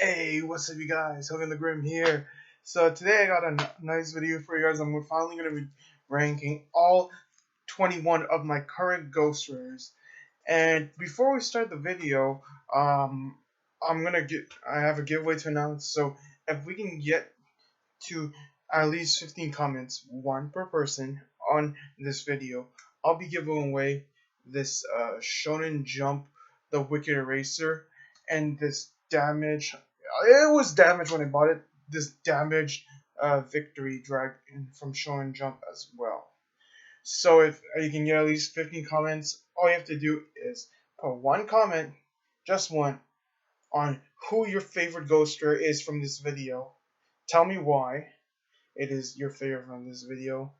Hey, what's up, you guys? Hogan the Grim here. So today I got a nice video for you guys. I'm finally going to be ranking all 21 of my current ghost rares. And before we start the video, I have a giveaway to announce. So if we can get to at least 15 comments, one per person, on this video, I'll be giving away this Shonen Jump, the Wicked Eraser, and this damage. It was damaged when I bought it. This damaged Victory Dragon from Shonen Jump as well. So if you can get at least 15 comments, all you have to do is put one comment, just one, on who your favorite ghost rare is from this video. Tell me why it is your favorite from this video,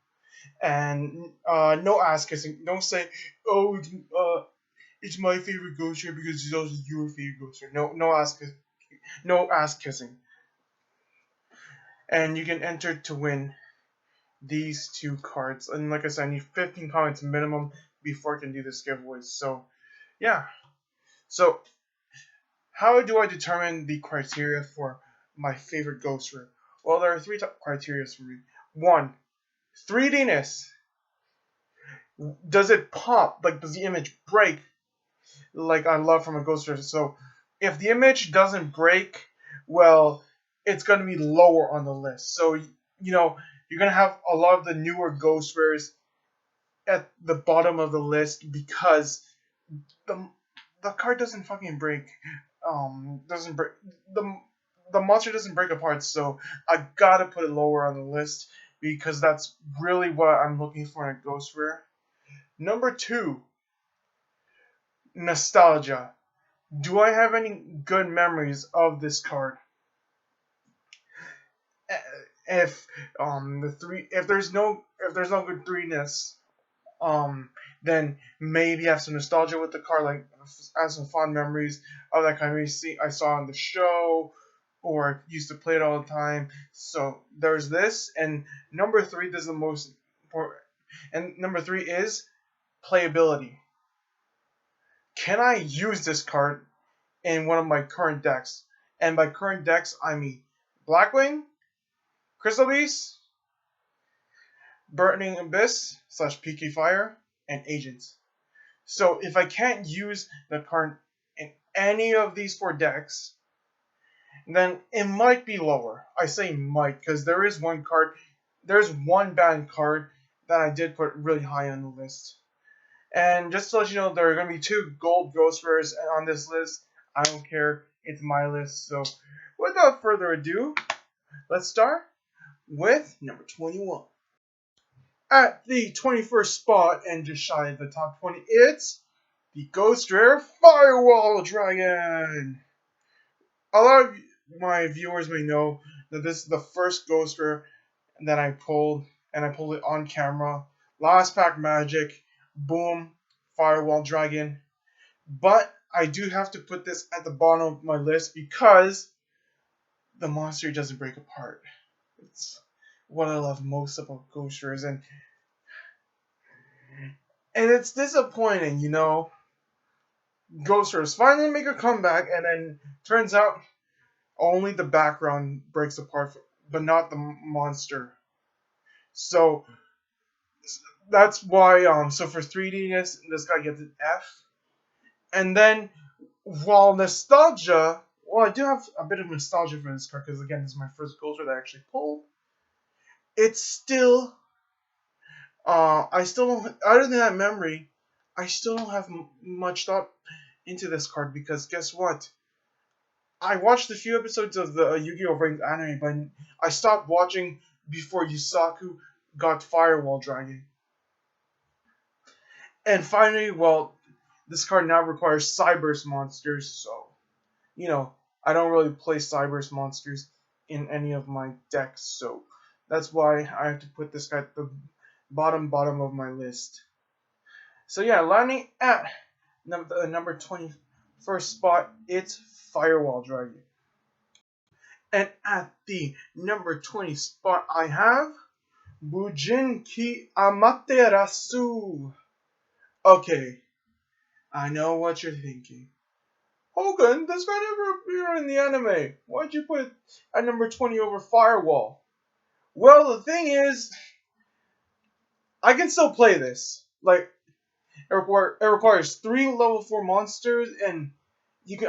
and no ass kissing. Don't say, "Oh, it's my favorite ghost rare because it's also your favorite ghost rare." No ass kissing. And you can enter to win these two cards. And like I said, I need 15 comments minimum before I can do this giveaway. So yeah. So how do I determine the criteria for my favorite ghost rare? Well, there are three criteria for me. One, 3D-ness. Does it pop? Like, does the image break? Like I love from a ghost rare. So if the image doesn't break, well, it's going to be lower on the list. So, you're going to have a lot of the newer ghost rares at the bottom of the list because the card doesn't fucking break. Doesn't break. The monster doesn't break apart, so I gotta put it lower on the list because that's really what I'm looking for in a ghost rare. Number two, nostalgia. Do I have any good memories of this card? If if there's no good 3-ness, then maybe have some nostalgia with the card, like have some fond memories of that kind of I saw on the show or used to play it all the time. So there's this, and number three, this is the most important, and number three is playability. Can I use this card in one of my current decks? And by current decks, I mean Blackwing, Crystal Beast, Burning Abyss / PK Fire, and Agents. So if I can't use the card in any of these four decks, then it might be lower. I say might because there's one banned card that I did put really high on the list. And just to let you know, there are going to be two gold ghost rares on this list. I don't care. It's my list. So without further ado, let's start with number 21. At the 21st spot and just shy of the top 20, it's the Ghost Rare Firewall Dragon. A lot of my viewers may know that this is the first Ghost Rare that I pulled, and I pulled it on camera. Last pack magic, boom, Firewall Dragon. But I do have to put this at the bottom of my list because the monster doesn't break apart. It's what I love most about Ghost Rares, and it's disappointing, Ghost Rares finally make a comeback, and then turns out only the background breaks apart, but not the monster. So that's why. So for 3D-ness, this guy gets an F. And then, while nostalgia, well, I do have a bit of nostalgia for this card because again, this is my first Ghost Rare that I actually pulled. It's still, I still don't, other than that memory, I still don't have much thought into this card because guess what? I watched a few episodes of the Yu-Gi-Oh! Ranked anime, but I stopped watching before Yusaku got Firewall Dragon. And finally, well, this card now requires Cyberse monsters, so, I don't really play Cyberse monsters in any of my decks, so that's why I have to put this guy at the bottom of my list. So yeah, landing at the number 21st spot, it's Firewall Dragon. And at the number 20 spot, I have Bujinki Amaterasu. Okay, I know what you're thinking. Hogan, this guy never appeared in the anime. Why'd you put it at number 20 over Firewall? Well, the thing is, I can still play this. Like, it requires 3 level 4 monsters, and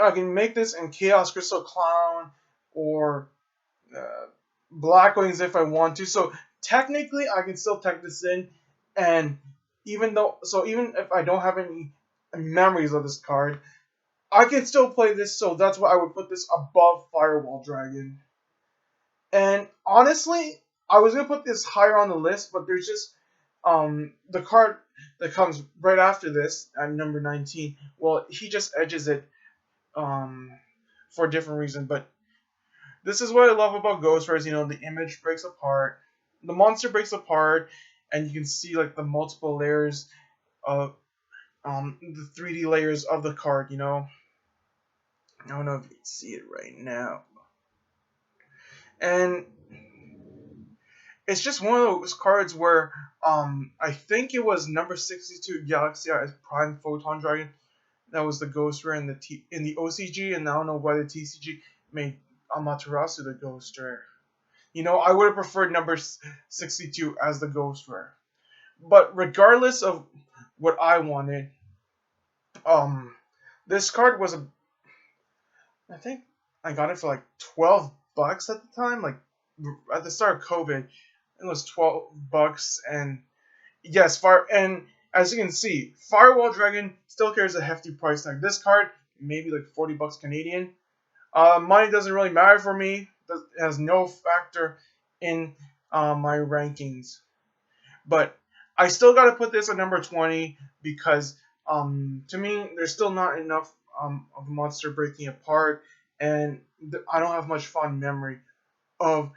I can make this in Chaos Crystal Clown or uh, Black Wings if I want to. So technically, I can still type this in, and even if I don't have any memories of this card, I can still play this. So that's why I would put this above Firewall Dragon. And honestly, I was gonna put this higher on the list, but there's just the card that comes right after this at number 19. Well, he just edges it for a different reason, but this is what I love about Ghost Rares. The image breaks apart, the monster breaks apart, and you can see like the multiple layers of the 3D layers of the card. I don't know if you can see it right now, and it's just one of those cards where I think it was number 62 Galaxy Eyes Prime Photon Dragon that was the Ghost Rare in the OCG, and I don't know why the TCG made Amaterasu the Ghost Rare. I would have preferred number 62 as the Ghost Rare. But regardless of what I wanted, this card was I think I got it for like $12 at the time, like at the start of COVID. It was $12, and yes, and as you can see, Firewall Dragon still carries a hefty price tag. This card, maybe like $40 Canadian. Money doesn't really matter for me. It has no factor in my rankings. But I still got to put this at number 20 because to me, there's still not enough of the monster breaking apart, and I don't have much fond memory of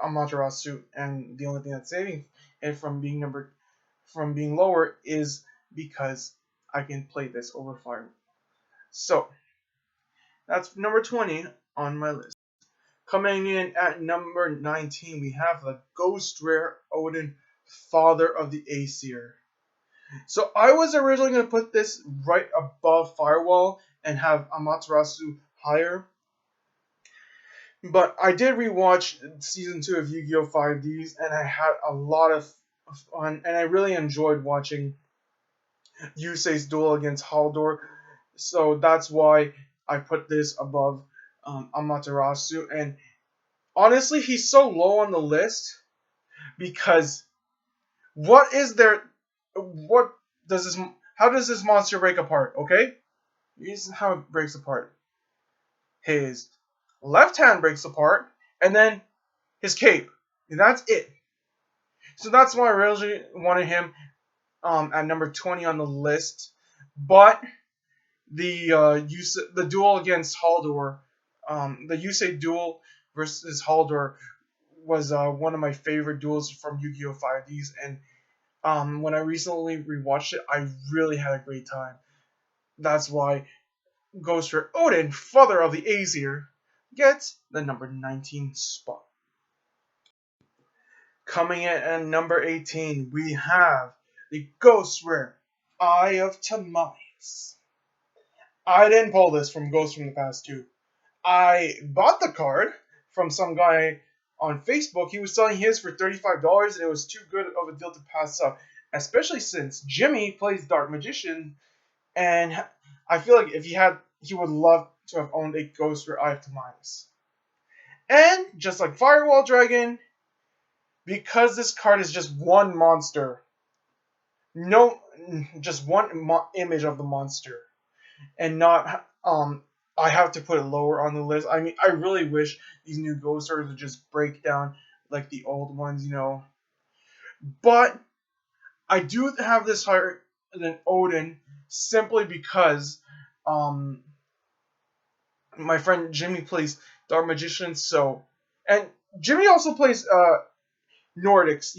Amaterasu, and the only thing that's saving it from being lower is because I can play this over Fire. So that's number 20 on my list. Coming in at number 19, we have the Ghost Rare Odin, Father of the Aesir. So I was originally going to put this right above Firewall and have Amaterasu higher. But I did rewatch season 2 of Yu-Gi-Oh! 5Ds, and I had a lot of fun, and I really enjoyed watching Yusei's duel against Haldor. So that's why I put this above Amaterasu. And honestly, he's so low on the list because what is there? What does this? How does this monster break apart? Okay, here's how it breaks apart. His left hand breaks apart, and then his cape, and that's it. So that's why I originally wanted him at number 20 on the list. But the duel against Haldor, the Yusei duel versus Haldor was one of my favorite duels from Yu-Gi-Oh! 5Ds, and when I recently rewatched it, I really had a great time. That's why Ghost Rare Odin, Father of the Aesir, gets the number 19 spot. Coming in at number 18, we have the Ghost Rare Eye of Timaeus. I didn't pull this from Ghost from the Past 2. I bought the card from some guy on Facebook. He was selling his for $35, and it was too good of a deal to pass up, especially since Jimmy plays Dark Magician, and I feel like if he would love to have owned a Ghost Rare Eye of Timaeus. And just like Firewall Dragon, because this card is just one monster, just one image of the monster, and not I have to put it lower on the list. I mean, I really wish these new Ghost Rares would just break down like the old ones, But I do have this higher than Odin simply because my friend Jimmy plays Dark Magician, and Jimmy also plays Nordics,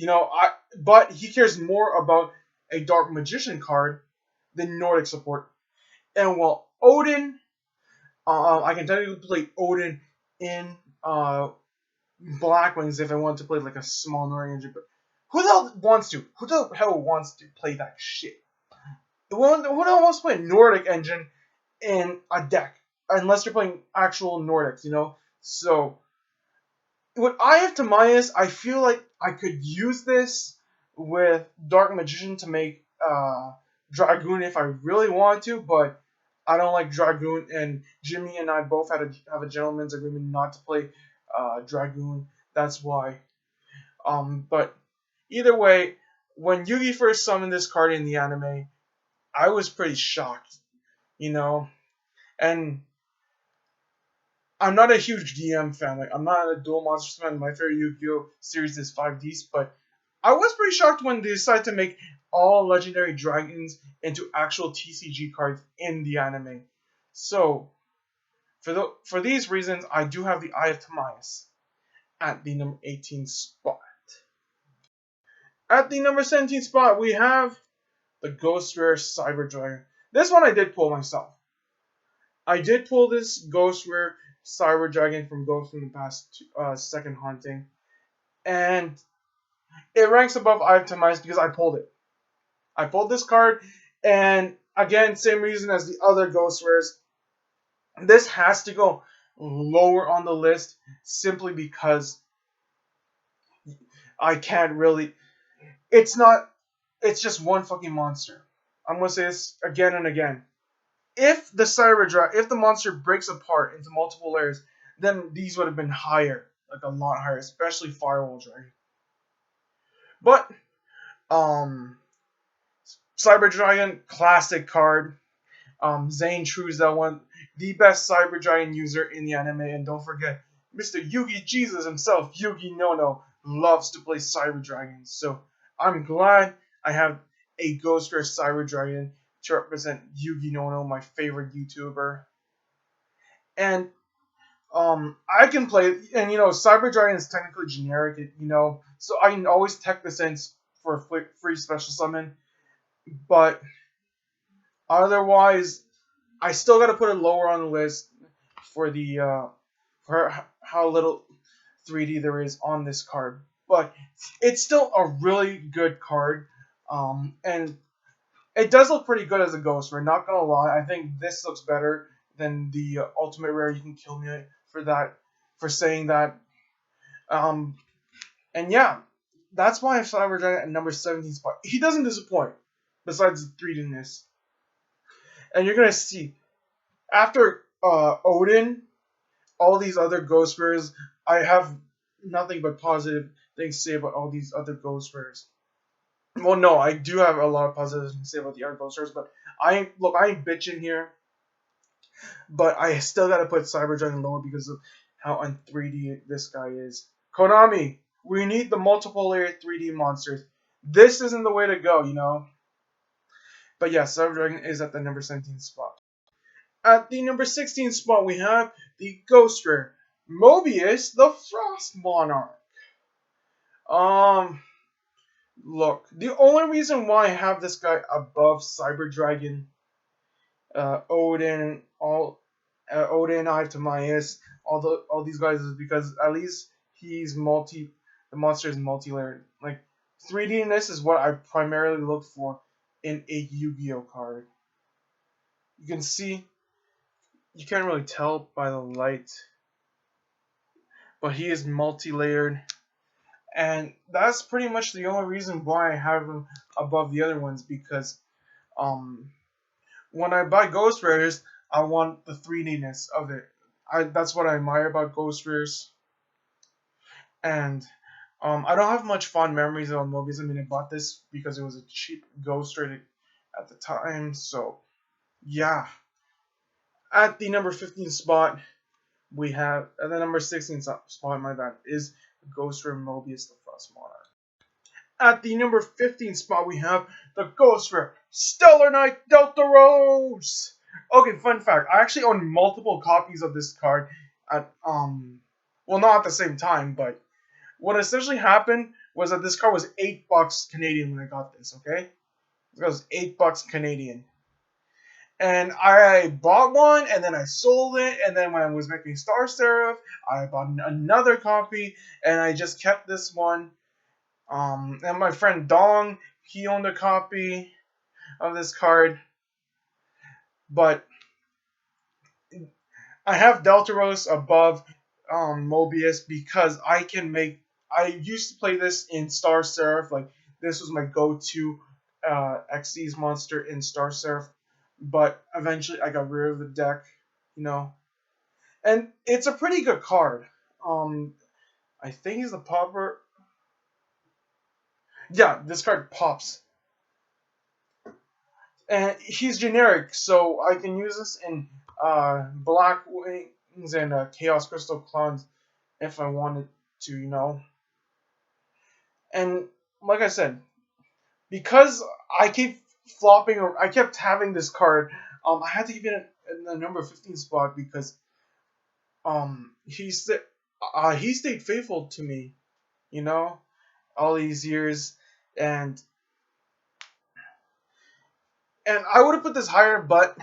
but he cares more about a Dark Magician card than Nordic support. And while Odin, I can technically play Odin in Black Wings if I want to play like a small Nordic engine, but who the hell wants to? Who the hell wants to play that shit? Who the hell wants to play a Nordic engine in a deck, unless you're playing actual Nordics, you know. So with Eye of Timaeus, I feel like I could use this with Dark Magician to make Dragoon if I really want to, but I don't like Dragoon, and Jimmy and I both have a gentleman's agreement not to play Dragoon. That's why. But either way, when Yugi first summoned this card in the anime, I was pretty shocked, you know. And I'm not a huge DM fan. Like, I'm not a Duel Monsters fan. My favorite Yu-Gi-Oh series is 5Ds, but I was pretty shocked when they decided to make all legendary dragons into actual TCG cards in the anime. So, for these reasons, I do have the Eye of Timaeus at the number 18 spot. At the number 17 spot, we have the Ghost Rare Cyber Dragon. This one I did pull myself. I did pull this Ghost Rare Cyber Dragon from Ghost from the past second haunting, and it ranks above Eye of Timaeus because I pulled it. I pulled this card, and again, same reason as the other Ghost Rares. This has to go lower on the list simply because I can't really. It's not. It's just one fucking monster. I'm gonna say this again and again. If the monster breaks apart into multiple layers, then these would have been higher, like a lot higher, especially Firewall Dragon. But Cyber Dragon, classic card. Zane True's that one, the best Cyber Dragon user in the anime, and don't forget, Mr. Yugi Jesus himself, Yugi Nono, loves to play Cyber Dragon. So I'm glad I have a Ghost Rare Cyber Dragon to represent Yugi Nono, my favorite YouTuber. And I can play, and Cyber Dragon is technically generic, so I can always tech the sense for a free special summon, but otherwise, I still got to put it lower on the list for the for how little 3D there is on this card. But it's still a really good card, and it does look pretty good as a Ghost Rare. Not gonna lie, I think this looks better than the Ultimate Rare. You can kill me for saying that. And yeah, that's why I have Cyber Dragon at number 17 spot. He doesn't disappoint, besides the 3D-ness. And you're gonna see after Odin, all these other Ghost Rares, I have nothing but positive things to say about all these other Ghost Rares. Well, no, I do have a lot of positives to say about the other Ghost Rares, but I ain't bitching here. But I still gotta put Cyber Dragon lower because of how un 3D this guy is. Konami, we need the multiple layer 3D monsters. This isn't the way to go. But yeah, Cyber Dragon is at the number 17 spot. At the number 16 spot, we have the Ghost Rare Mobius, the Frost Monarch. Look, the only reason why I have this guy above Cyber Dragon, Odin, Odin, Eye of Timaeus, all these guys is because at least the monster is multi-layered. Like 3D-ness is what I primarily look for in a Yu-Gi-Oh card. You can see. You can't really tell by the light, but he is multi-layered, and that's pretty much the only reason why I have him above the other ones, because when I buy Ghost Rares, I want the 3D-ness of it. That's what I admire about Ghost Rares, and I don't have much fond memories of Mobius. I mean, I bought this because it was a cheap Ghost Rare at the time, so yeah. At the number 15 spot, we have, at the number 16 spot, my bad, is Ghost Rare Mobius, the Frost Monarch. At the number 15 spot, we have the Ghost Rare Stellar Knight Delta Rose. Okay, fun fact, I actually own multiple copies of this card at, well, not at the same time, but what essentially happened was that this card was $8 Canadian when I got this, okay? It was $8 Canadian. And I bought one, and then I sold it, and then when I was making Star Seraph, I bought another copy, and I just kept this one. And my friend Dong, he owned a copy of this card. But I have Deltaros above Mobius because I can make. I used to play this in Star Seraph. Like this was my go-to Xyz monster in Star Seraph, but eventually I got rid of the deck. You know, and it's a pretty good card. Um, I think he's the popper. Yeah, this card pops, and he's generic, so I can use this in Black Wings and Chaos Crystal Clones if I wanted to, you know. And like I said, because I keep flopping, or I kept having this card, I had to keep it in the number 15 spot because um he st- he stayed faithful to me, you know, all these years, and I would have put this higher, but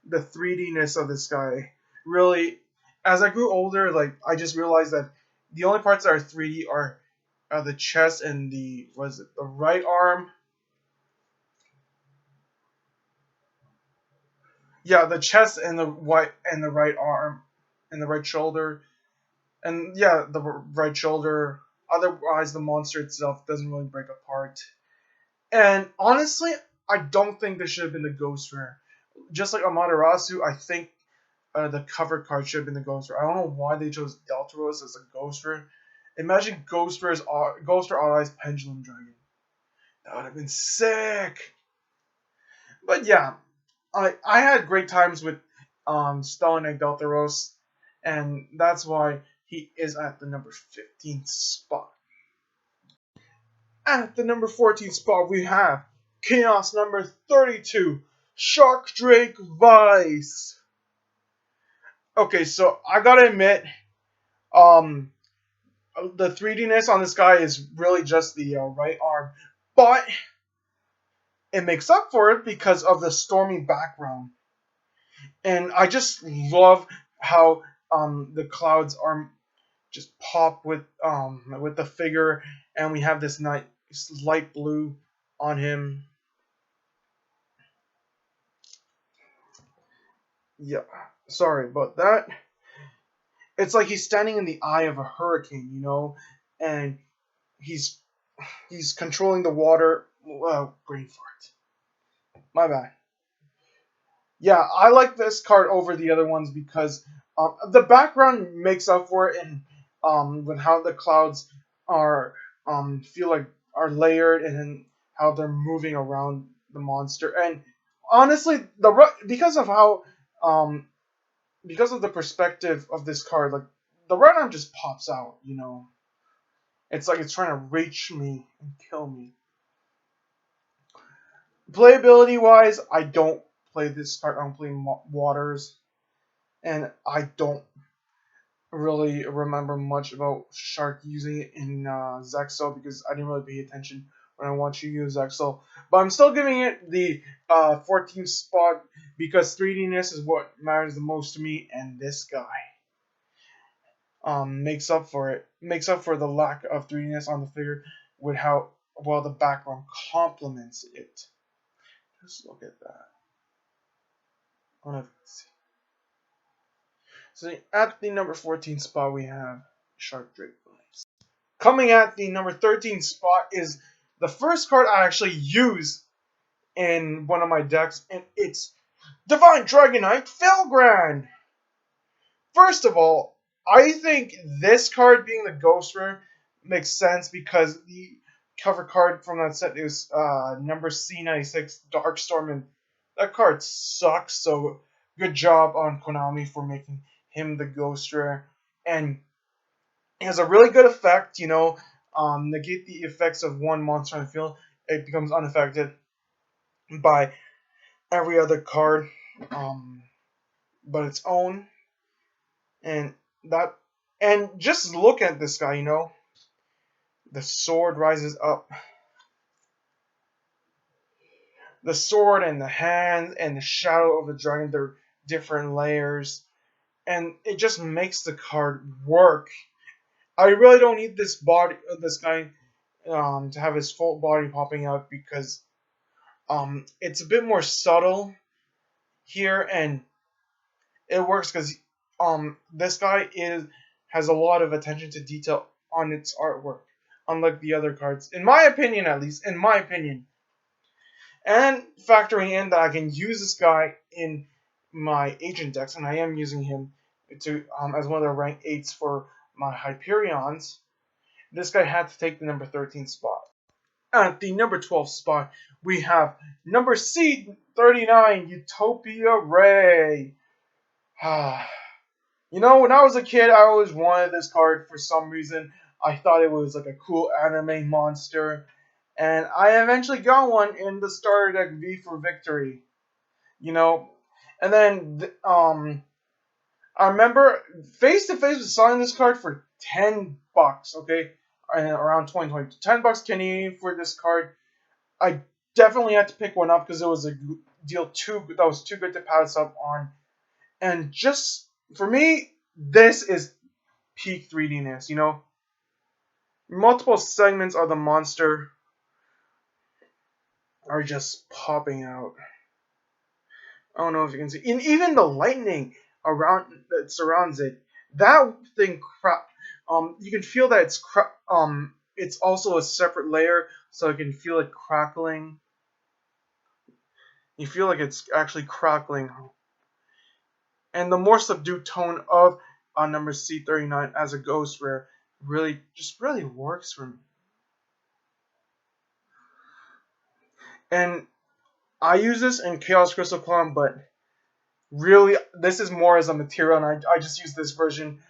the 3D-ness of this guy really, as I grew older, like I just realized that the only parts that are 3D are the chest and the was it the right arm. Yeah, the chest and the right arm and the right shoulder, and yeah, the right shoulder. Otherwise, the monster itself doesn't really break apart. And honestly, I don't think this should have been the ghost rare. Just like Amaterasu, I think the cover card should have been the ghost rare. I don't know why they chose Deltaros as a ghost rare. Imagine Ghost Rare Odd Eyes Pendulum Dragon. That would have been sick. But yeah, I had great times with Stalanek Deltaros, and that's why he is at the number 15 spot. At the number 14 spot, we have Chaos number 32, Shark Drake Vice. Okay, so I gotta admit, um, the 3D-ness on this guy is really just the right arm, but it makes up for it because of the stormy background. And I just love how the clouds are just pop with the figure, and we have this nice light blue on him. Yeah, sorry about that. It's like he's standing in the eye of a hurricane, you know, and he's he's controlling the water. Brain fart. My bad. Yeah, I like this card over the other ones because the background makes up for it, and with how the clouds are feel like are layered, and how they're moving around the monster. And honestly, because of how um because of the perspective of this card, like the right arm just pops out. You know, it's like it's trying to reach me and kill me. Playability wise, I don't play this card. I don't play Waters, and I don't really remember much about Shark using it in Zexal because I didn't really pay attention when I watched you use Zexal. But I'm still giving it the 14th spot because 3D-ness is what matters the most to me, and this guy makes up for it. Makes up for the lack of 3D-ness on the figure with how well the background complements it. Just look at that. I don't know if you can see. So at the number 14 spot we have Shark Drake. Coming at the number 13 spot is the first card I actually use in one of my decks, and it's Divine Dragonite Felgrand. First of all, I think this card being the Ghost Rare makes sense because the cover card from that set is number C96 Darkstorm, and that card sucks. So good job on Konami for making him the Ghost Rare, and it has a really good effect. You know, negate the effects of one monster on the field, it becomes unaffected by every other card, um, but its own, and that and just look at this guy. You know, the sword rises up, the sword and the hand and the shadow of the dragon. They're different layers, and it just makes the card work. I really don't need this guy, to have his full body popping out because it's a bit more subtle here, and it works because this guy has a lot of attention to detail on its artwork, unlike the other cards, in my opinion, at least in my opinion. And factoring in that I can use this guy in my agent decks, and I am using him to as one of the rank 8s for my Hyperions. This guy had to take the number 13 spot. At the number 12 spot, we have number C39, Utopia Ray. You know, when I was a kid, I always wanted this card for some reason. I thought it was like a cool anime monster. And I eventually got one in the starter deck V for Victory. You know, and then I remember face to face with selling this card for $10. Okay, and around 2020, $10 Canadian for this card. I definitely had to pick one up because it was a deal that was too good to pass up on. And just for me, this is peak 3D-ness. You know, multiple segments of the monster are just popping out. I don't know if you can see, and even the lightning around that surrounds it, that thing you can feel that it's also a separate layer, so you can feel it crackling. You feel like it's actually crackling. And the more subdued tone of number C39 as a ghost rare really works for me. And I use this in Chaos Crystal Clone, but really, this is more as a material, and I just use this version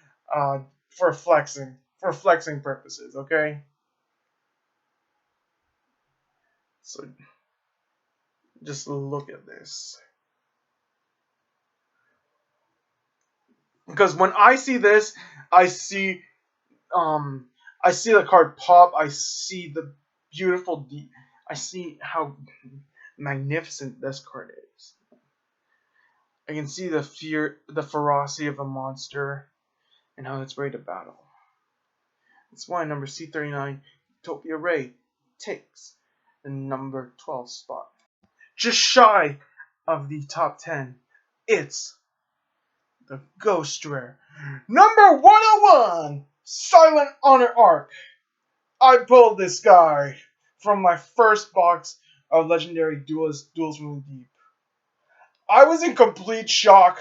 for flexing purposes, okay? So, just look at this. Because when I see this, I see the card pop, I see the beautiful, I see how magnificent this card is. I can see the ferocity of a monster, and how it's ready to battle. That's why number C39, Utopia Ray, takes the number 12 spot. Just shy of the top 10, it's the Ghost Rare. Number 101, Silent Honor Arc. I pulled this guy from my first box of Legendary Duels from the Deep. I was in complete shock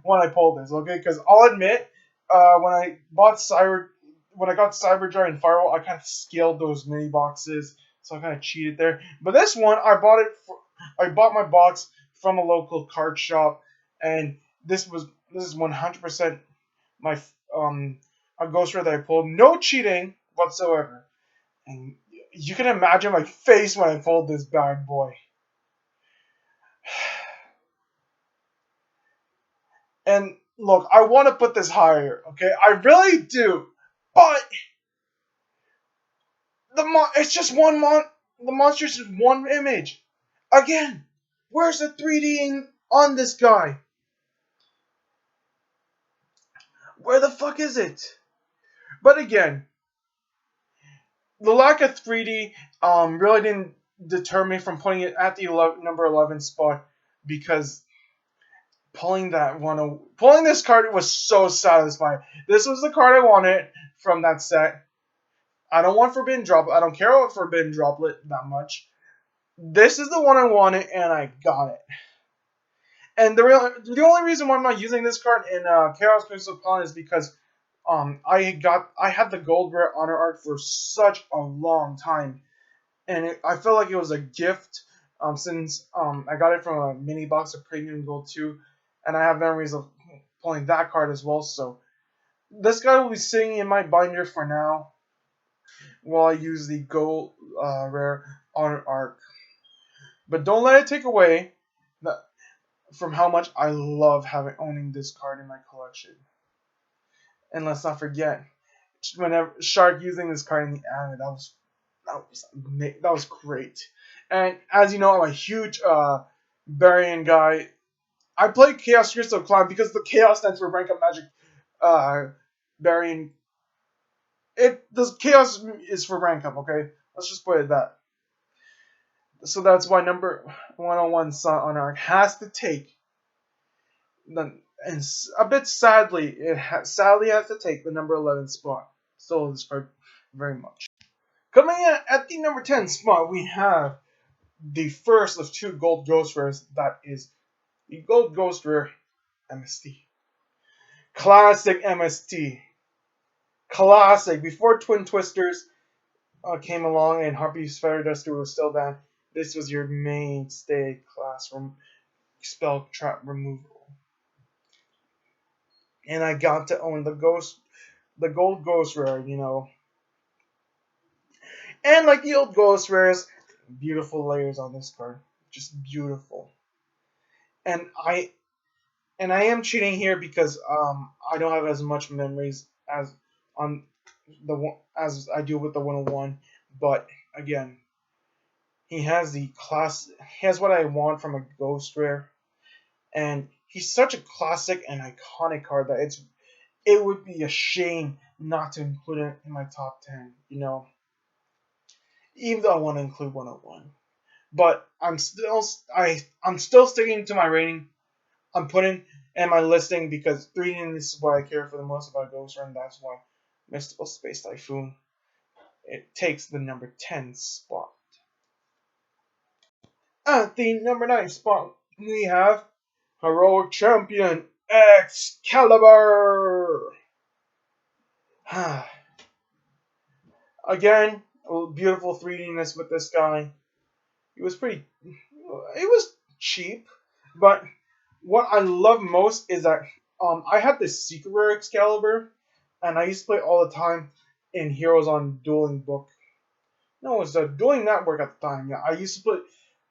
when I pulled this, okay? Because I'll admit, when I got Cyberjar and Firewall, I kind of scaled those mini boxes, so I kind of cheated there. But this one, I bought my box from a local card shop, and this is 100% my a Ghost Rare that I pulled. No cheating whatsoever. And you can imagine my face when I pulled this bad boy. And look, I want to put this higher, okay? I really do. But it's just the monster's just one image. Again, where's the 3D on this guy? Where the fuck is it? But again, the lack of 3D really didn't deter me from putting it at the number 11 spot, because pulling this card was so satisfying. This was the card I wanted from that set. I don't want Forbidden Droplet. I don't care about Forbidden Droplet that much. This is the one I wanted, and I got it. And the only reason why I'm not using this card in Chaos Crystal Clan is because I had the Gold Rare Honor Arc for such a long time, and I felt like it was a gift since I got it from a mini box of Premium Gold 2, and I have memories of pulling that card as well. So this guy will be sitting in my binder for now while I use the Gold Rare Honor Arc. But don't let it take away from how much I love owning this card in my collection. And let's not forget, whenever Shark using this card in the anime, that was great. And as you know, I'm a huge Barian guy. I play Chaos Crystal Clan because the Chaos stands for Rank Up Magic. Barian. The Chaos is for rank up. Okay, let's just put it that. So that's why number 101 Silent Honor Arc has to take And a bit sadly, sadly has to take the number 11 spot. Still love this card very much. Coming in at the number 10 spot, we have the first of two gold ghost rares. That is the gold ghost rare MST. Classic MST. Classic. Before Twin Twisters came along and Harpy's Feather Duster was still banned, this was your mainstay class from spell trap removal. And I got to own the gold ghost rare, you know. And like the old ghost rares, beautiful layers on this card. Just beautiful. And I am cheating here because I don't have as much memories as on the one as I do with the 101. But again, he has the class. He has what I want from a ghost rare, and he's such a classic and iconic card that it would be a shame not to include it in my top 10. You know, even though I want to include 101, but I'm still sticking to my rating. I'm putting in my listing because 3D is what I care for the most about Ghost Run. That's why Mystical Space Typhoon it takes the number 10 spot. At the number 9 spot, we have Heroic Champion Excalibur. Again, beautiful 3Dness with this guy. It was cheap, but what I love most is that I had this secret rare Excalibur, and I used to play all the time in Heroes on Dueling Book. No, it was a Dueling Network at the time. Yeah, I used to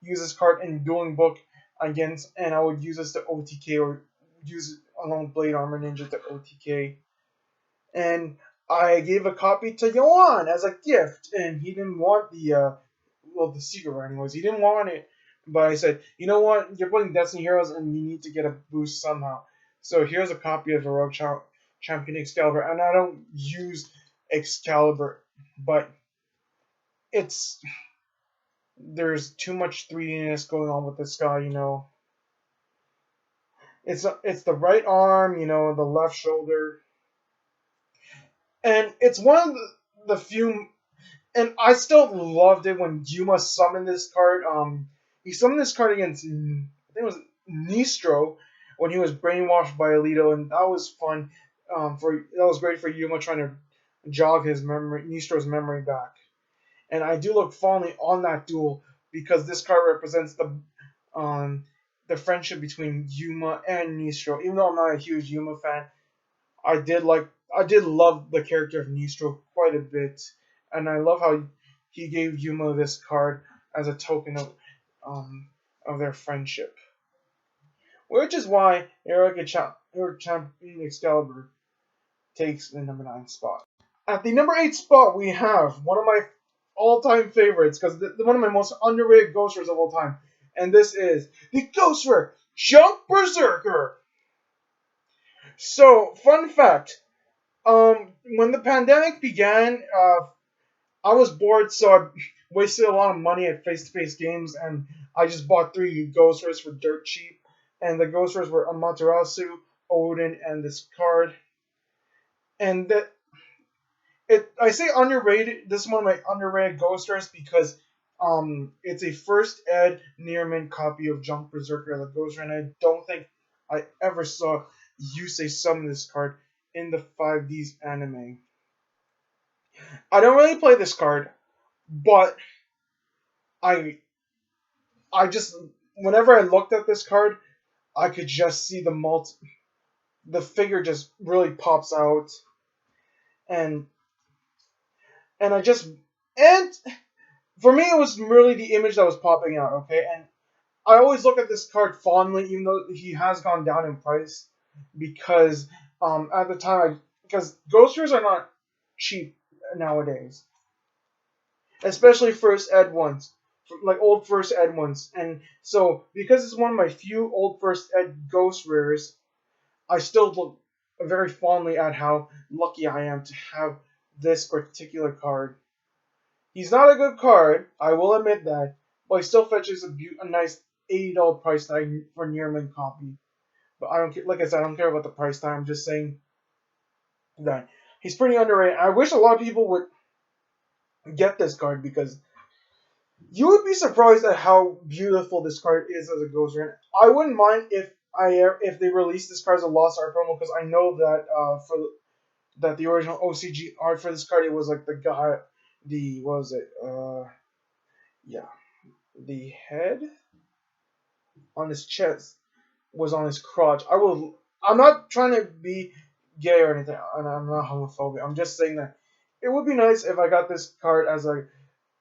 use this card in Dueling Book against, and I would use this to OTK or use it along with Blade Armor Ninja to OTK. And I gave a copy to Yoan as a gift, and he didn't want the secret rare anyways. He didn't want it. But I said, you know what? You're playing Destiny Heroes and you need to get a boost somehow. So here's a copy of Heroic Champion Excalibur. And I don't use Excalibur, but there's too much 3Dness going on with this guy, you know. It's the right arm, you know, the left shoulder. And it's one of the few, and I still loved it when Yuma summoned this card. He summoned this card against, I think it was Nistro, when he was brainwashed by Alito, and that was fun. That was great for Yuma trying to jog his memory, Nistro's memory back. And I do look fondly on that duel because this card represents the friendship between Yuma and Nistro. Even though I'm not a huge Yuma fan, I did love the character of Nistro quite a bit, and I love how he gave Yuma this card as a token of their friendship. Which is why Heroic Champion Excalibur takes the number 9 spot. At the number 8 spot, we have one of my all-time favorites, because one of my most underrated Ghost Rares of all time, and this is the Ghost Rare Junk Berserker. So, fun fact, when the pandemic began, I was bored, so I wasted a lot of money at face-to-face games, and I just bought 3 Ghost Rares for dirt cheap. And the Ghost Rares were Amaterasu, Odin, and this card. And I say underrated. This is one of my underrated Ghost Rares because it's a first ed near mint copy of Junk Berserker, the Ghost Rare, and I don't think I ever saw Yusei summon this card in the 5Ds anime. I don't really play this card, but I just whenever I looked at this card, I could just see the figure just really pops out, and and for me it was really the image that was popping out. Okay, and I always look at this card fondly, even though he has gone down in price, because at the time because Ghost Rares are not cheap nowadays, especially first ed ones, like old first ed ones. And so because it's one of my few old first ed Ghost Rares, I still look very fondly at how lucky I am to have this particular card. He's not a good card, I will admit that, but he still fetches a nice $80 price tag for near mint copy. But I don't, like I said, I don't care about the price tag. I'm just saying that he's pretty underrated. I wish a lot of people would get this card because you would be surprised at how beautiful this card is as a Ghost Rider. I wouldn't mind if they released this card as a Lost Art promo because I know that that the original OCG art for this card it was like the guy, the what was it? Yeah, the head on his chest was on his crotch. I'm not trying to be gay or anything, and I'm not homophobic. I'm just saying that it would be nice if I got this card as a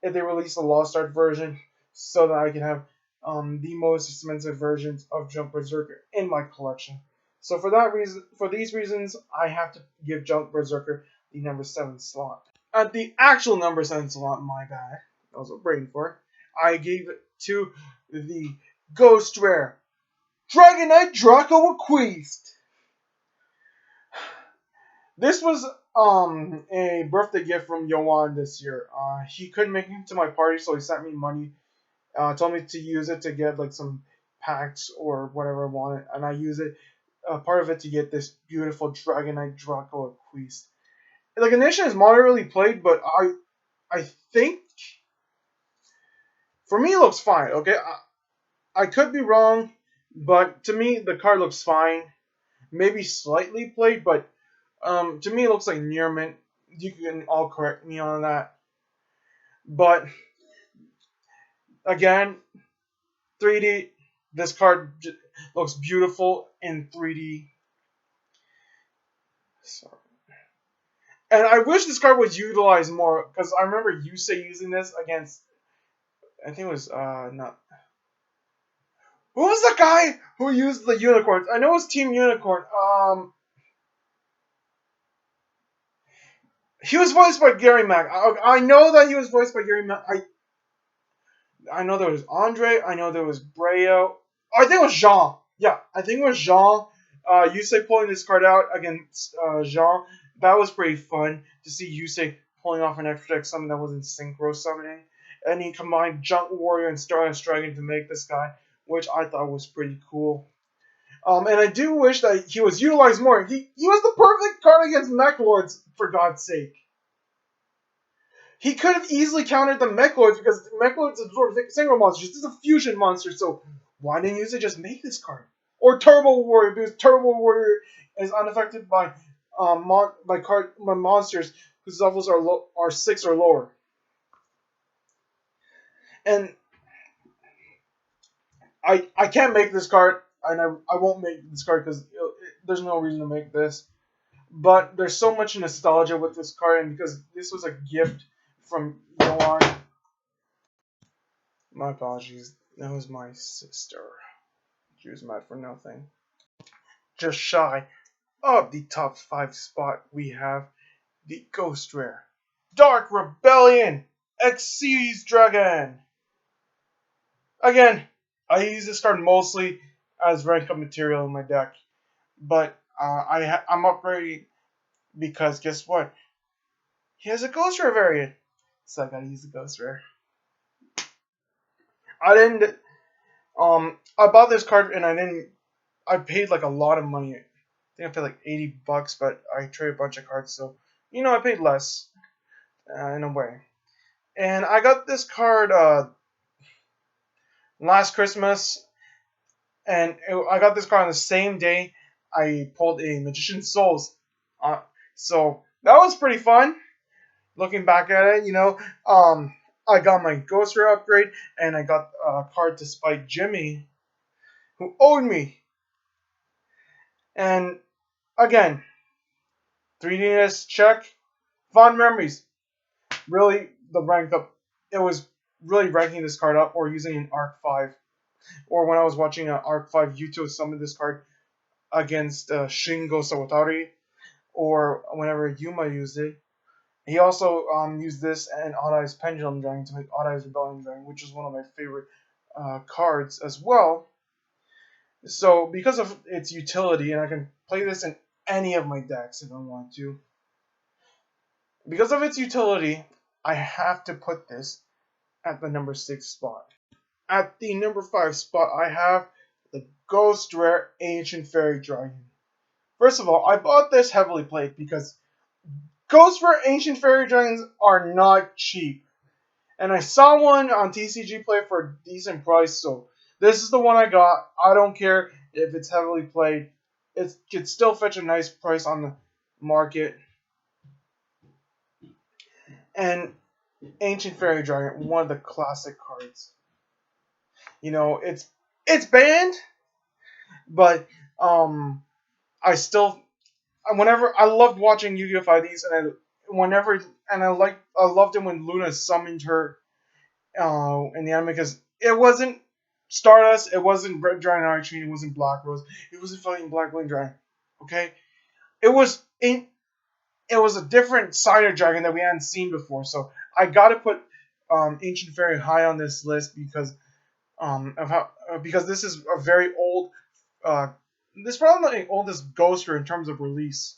if they release a Lost Art version, so that I can have the most expensive versions of Jump Berserker in my collection. So for these reasons, I have to give Jump Berserker the number 7 slot. At the actual number 7 slot, my bad, I was waiting for it. I gave it to the Ghost Rare Dragon Knight Draco Bequeathed. This was a birthday gift from Yoan this year. He couldn't make it to my party, so he sent me money. Told me to use it to get like some packs or whatever I wanted, and I use it part of it to get this beautiful Dragon Knight Draco Bequeathed. Like initially, it's moderately played, but I think for me it looks fine. Okay, I could be wrong, but to me the card looks fine. Maybe slightly played, but to me it looks like near mint. You can all correct me on that. But again, 3D. This card looks beautiful in 3D. Sorry. And I wish this card was utilized more because I remember Yusei using this against. I think it was not. Who was the guy who used the unicorns? I know it was Team Unicorn. He was voiced by Gary Mack. I know that he was voiced by Gary Mack. I know there was Andre. I know there was Brayo. I think it was Jean. Yeah, I think it was Jean. Yusei pulling this card out against Jean. That was pretty fun to see Yusei pulling off an extra deck summon that wasn't synchro summoning. And he combined Junk Warrior and Stardust Dragon to make this guy, which I thought was pretty cool. And I do wish that he was utilized more. He was the perfect card against Mech Lords, for God's sake. He could have easily countered the Mech Lords because the Mech Lords absorb single monsters. This is a fusion monster, so why didn't Yusei just make this card? Or Turbo Warrior, because Turbo Warrior is unaffected by monsters whose levels are 6 or lower. And I can't make this card, and I won't make this card because there's no reason to make this. But there's so much nostalgia with this card, and because this was a gift from Yoan. My apologies. That was my sister. She was mad for nothing. Just shy of the top 5 spot, we have the Ghost Rare Dark Rebellion Xyz Dragon. Again, I use this card mostly as rank up material in my deck, but I'm upgrading because guess what? He has a Ghost Rare variant, so I gotta use the Ghost Rare. I didn't. I bought this card and I paid like a lot of money. I think I paid like $80, but I traded a bunch of cards, so I paid less in a way. And I got this card last Christmas, and I got this card on the same day I pulled a Magician's Souls. So that was pretty fun. Looking back at it, I got my Ghost Rare upgrade, and I got a card to spite Jimmy, who owed me. And again, 3Dness check. Fond memories. Really, the rank up. It was really ranking this card up or using an Arc 5. Or when I was watching an Arc 5 Yuto summon this card against Shingo Sawatari. Or whenever Yuma used it. He also used this and Odd Eye's Pendulum Dragon to make Odd Eye's Rebellion Dragon, which is one of my favorite cards as well. So because of its utility, and I can play this in any of my decks if I want to. Because of its utility, I have to put this at the number 6 spot. At the number 5 spot, I have the Ghost Rare Ancient Fairy Dragon. First of all, I bought this heavily played because Ghost Rare Ancient Fairy Dragons are not cheap. And I saw one on TCG Play for a decent price, so this is the one I got. I don't care if it's heavily played. It could still fetch a nice price on the market. And Ancient Fairy Dragon, one of the classic cards. You know, it's banned, but I still whenever I loved watching Yu-Gi-Oh! 5Ds, and I loved it when Luna summoned her in the anime because it wasn't Stardust, it wasn't Red Dragon Archie, it wasn't Black Rose, it wasn't fucking Black Wing Dragon. Okay, it was a different side of dragon that we hadn't seen before. So I gotta put Ancient Fairy high on this list because because this is a very old. This is probably the oldest Ghoster in terms of release.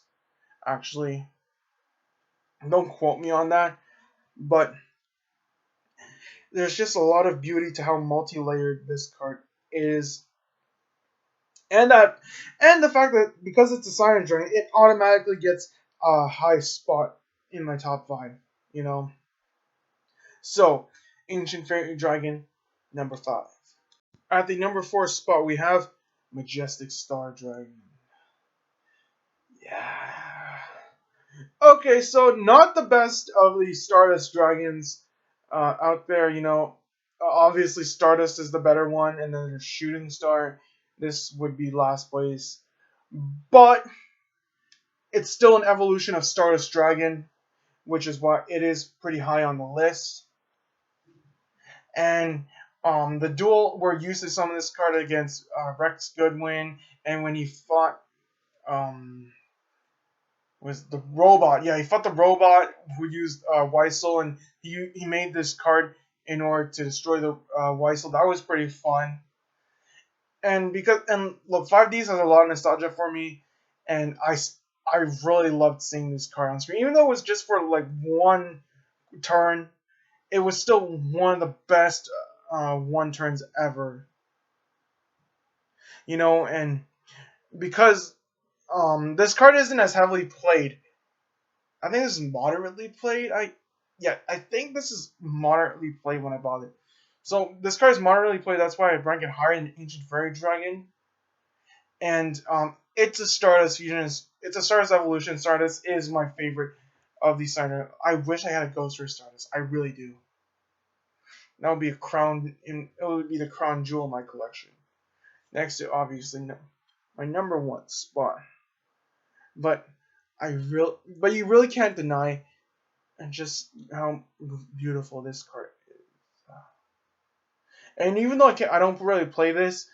Actually, don't quote me on that, but there's just a lot of beauty to how multi-layered this card is, and the fact that because it's a Silent Dragon, it automatically gets a high spot in my top 5. You know, so Ancient Fairy Dragon, number 5. At the number 4 spot, we have Majestic Star Dragon. Yeah. Okay, so not the best of the Stardust Dragons out there, you know. Obviously, Stardust is the better one, and then there's Shooting Star. This would be last place. But it's still an evolution of Stardust Dragon, which is why it is pretty high on the list. And the duel where you used to summon this card against Rex Goodwin, and when he fought was the robot. Yeah, he fought the robot who used Weisel, and he made this card in order to destroy the Weisel. That was pretty fun. And look, 5Ds has a lot of nostalgia for me, and I really loved seeing this card on screen, even though it was just for like one turn. It was still one of the best one turns ever. You know, and because this card isn't as heavily played. I think this is moderately played. I think this is moderately played when I bought it. So this card is moderately played. That's why I rank it higher than Ancient Fairy Dragon. And it's a Stardust fusion. It's a Stardust evolution. Stardust is my favorite of these Stardust. I wish I had a Ghost Rare Stardust. I really do. That would be a crown. It would be the crown jewel in my collection. Next to obviously my number 1 spot. But you really can't deny just how beautiful this card is. And even though I don't really play this,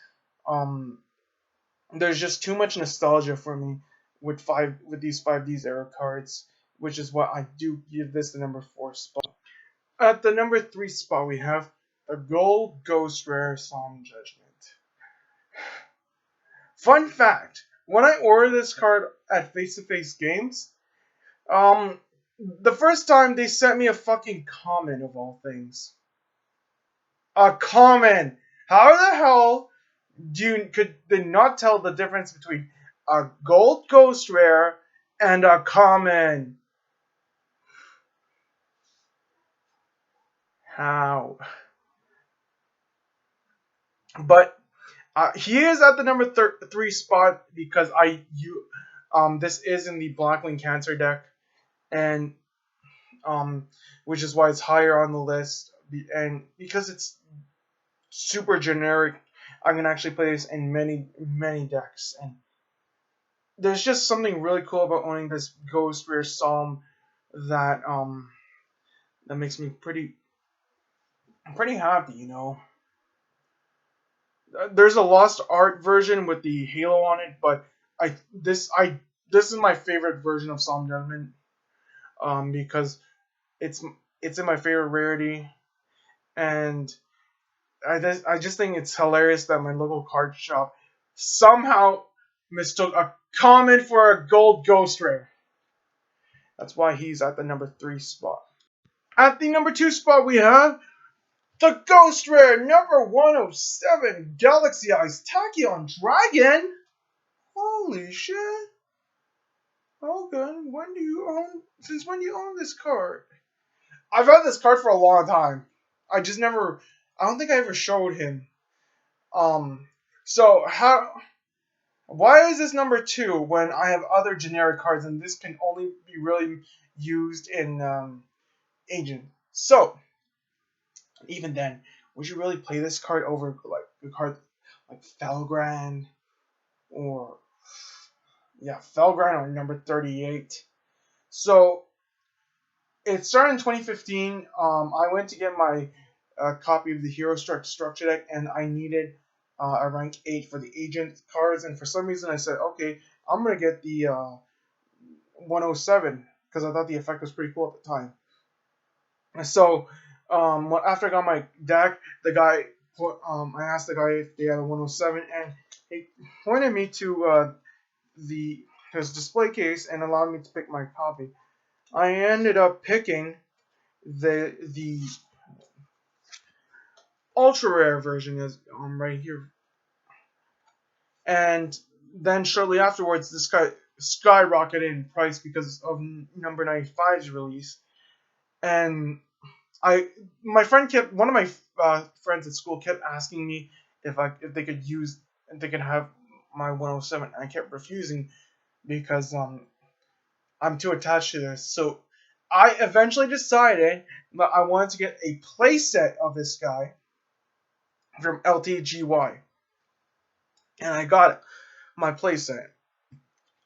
there's just too much nostalgia for me with these 5Ds era cards, which is why I do give this the number 4 spot. At the number 3 spot, we have a Gold Ghost Rare Solemn Judgment. Fun fact: when I ordered this card at Face to Face Games, the first time they sent me a fucking common of all things. A common. How the hell could they not tell the difference between a gold Ghost Rare and a common? How? But he is at the number 3 spot because this is in the Blackwing Cancer deck, and which is why it's higher on the list, and because it's super generic, I can actually play this in many decks, and there's just something really cool about owning this Ghost Rare Solemn that makes me pretty happy, you know. There's a Lost Art version with the Halo on it, but this is my favorite version of Solemn Judgment, because it's in my favorite rarity, and I just think it's hilarious that my local card shop somehow mistook a common for a gold Ghost Rare. That's why he's at the number 3 spot. At the number 2 spot, we have The Ghost Rare number 107 Galaxy Eyes Tachyon Dragon. Holy shit! Hogan, since when do you own this card? I've had this card for a long time. I just never, I don't think I ever showed him. Um, so why is this number 2 when I have other generic cards and this can only be really used in Agent? So, even then, would you really play this card over like a card like Felgrand or Felgrand or number 38? So it started in 2015. I went to get my copy of the Hero Structure deck, and I needed a rank 8 for the Agent cards. And for some reason, I said, okay, I'm gonna get the 107 because I thought the effect was pretty cool at the time. And so after I got my deck, I asked the guy if they had a 107, and he pointed me to his display case and allowed me to pick my copy. I ended up picking the ultra rare version is right here, and then shortly afterwards, this guy skyrocketed in price because of number 95's release. And one of my friends at school kept asking me if they could have my 107. And I kept refusing because I'm too attached to this. So I eventually decided that I wanted to get a playset of this guy from LTGY, and I got my playset.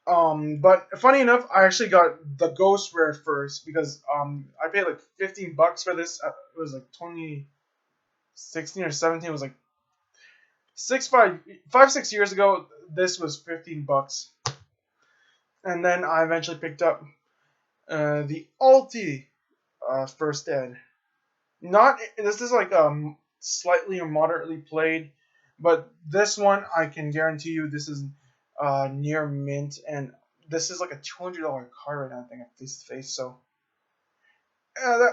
But funny enough, I actually got the Ghost Rare first because I paid like $15 for this. It was like 2016 or 17. It was like 6 years ago. This was $15, and then I eventually picked up the Ulti first ed. Not this is like slightly or moderately played, but this one I can guarantee you this is near mint, and this is like a $200 card right now, I think, face to face. So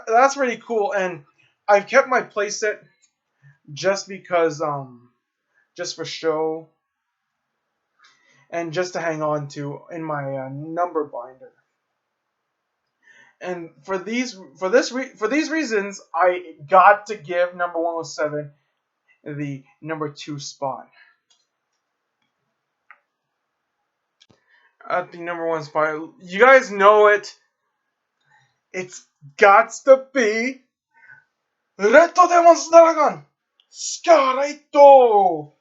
that's really cool, and I've kept my playset just because just for show and just to hang on to in my number binder. And for these reasons, I got to give number 107 the number 2 spot. At the number 1 spot, you guys know it. It's got to be Reto Demon's Dragon Scarito.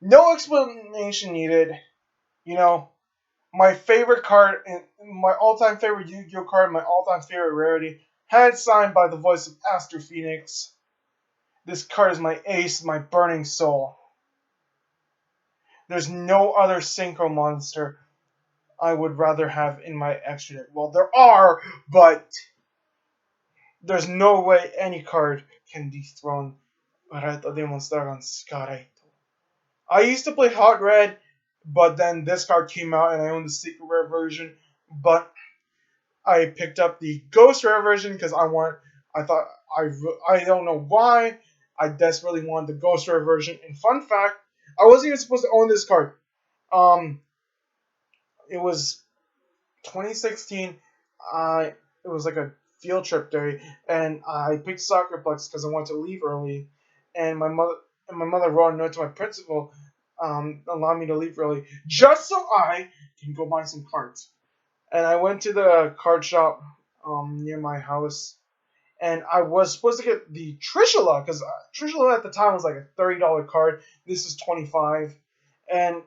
No explanation needed. You know, my favorite card, my all-time favorite Yu-Gi-Oh card, my all-time favorite rarity, had signed by the voice of Astro Phoenix. This card is my ace, my burning soul. There's no other synchro monster I would rather have in my extra deck. Well, there are, but there's no way any card can dethrone Reto Demon's Dragon Scarito. I used to play Hot Red, but then this card came out and I owned the Secret Rare version. But I picked up the Ghost Rare version because I don't know why, I desperately wanted the Ghost Rare version. And fun fact, I wasn't even supposed to own this card. It was 2016. It was like a field trip day, and I picked Soccerplex because I wanted to leave early. And my mother wrote a note to my principal, allowing me to leave early, just so I can go buy some cards. And I went to the card shop near my house, and I was supposed to get the Trishula because Trishula at the time was like a $30 card. This is $25, and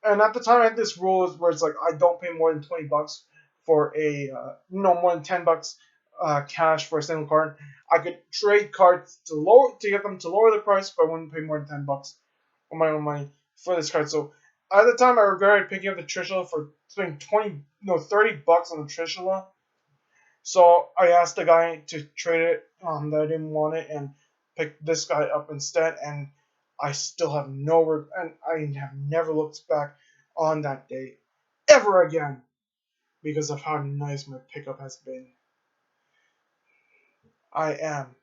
at the time I had this rule where it's like I don't pay more than $20 for more than $10 cash for a single card. I could trade cards to get them to lower the price, but I wouldn't pay more than $10 of my own money for this card. So at the time I regretted picking up the Trishula for spending $30 on the Trishula. So I asked the guy to trade it, that I didn't want it, and picked this guy up instead. And I still have and I have never looked back on that day ever again because of how nice my pickup has been. I am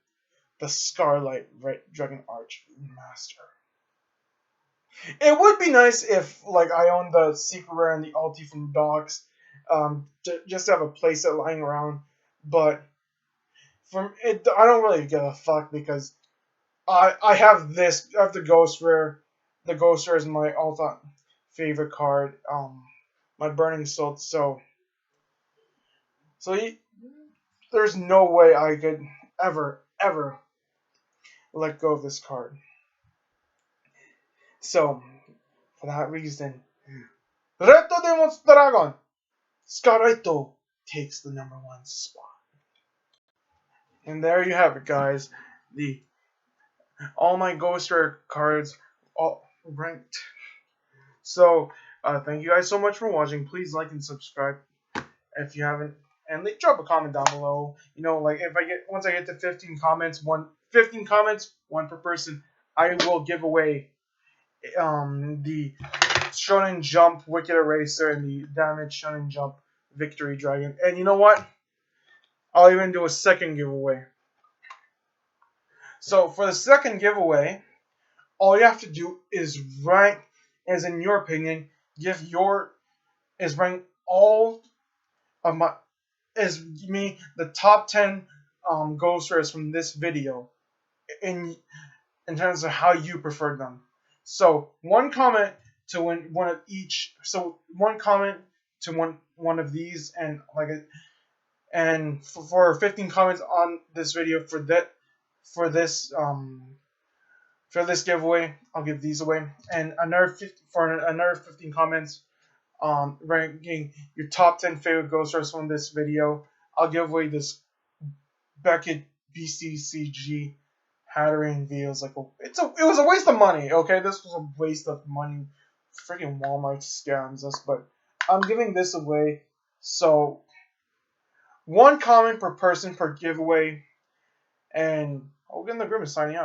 the Scarlet Red Dragon Arch Master. It would be nice if, like, I owned the Secret Rare and the Ulti from Docs, just to have a playset lying around. But from it, I don't really give a fuck because I have this. I have the Ghost Rare. The Ghost Rare is my all-time favorite card. My Burning Soul. So there's no way I could ever let go of this card. So for that reason, Reto de Monstragon, Scarreto takes the #1 spot. And there you have it, guys. All my Ghost Rare cards all ranked. So thank you guys so much for watching. Please like and subscribe if you haven't, and drop a comment down below. You know, like if once I get to 15 comments, one per person, I will give away the Shonen Jump Wicked Eraser and the Damage Shonen Jump Victory Dragon. And you know what? I'll even do a second giveaway. So for the second giveaway, all you have to do is rank, as in your opinion, rank all of my, the top 10 Ghost Rares from this video in terms of how you prefer them. So one comment to win one of each. So one comment to one of these, and for 15 comments on this video for this giveaway, I'll give these away, and another 15 comments ranking your top 10 favorite Ghost Rares from this video. I'll give away this Beckett BCCG Hatterene V. It was a waste of money. Okay, this was a waste of money. Freaking Walmart scams us, but I'm giving this away. So one comment per person per giveaway, and Hogan the Grim is signing out.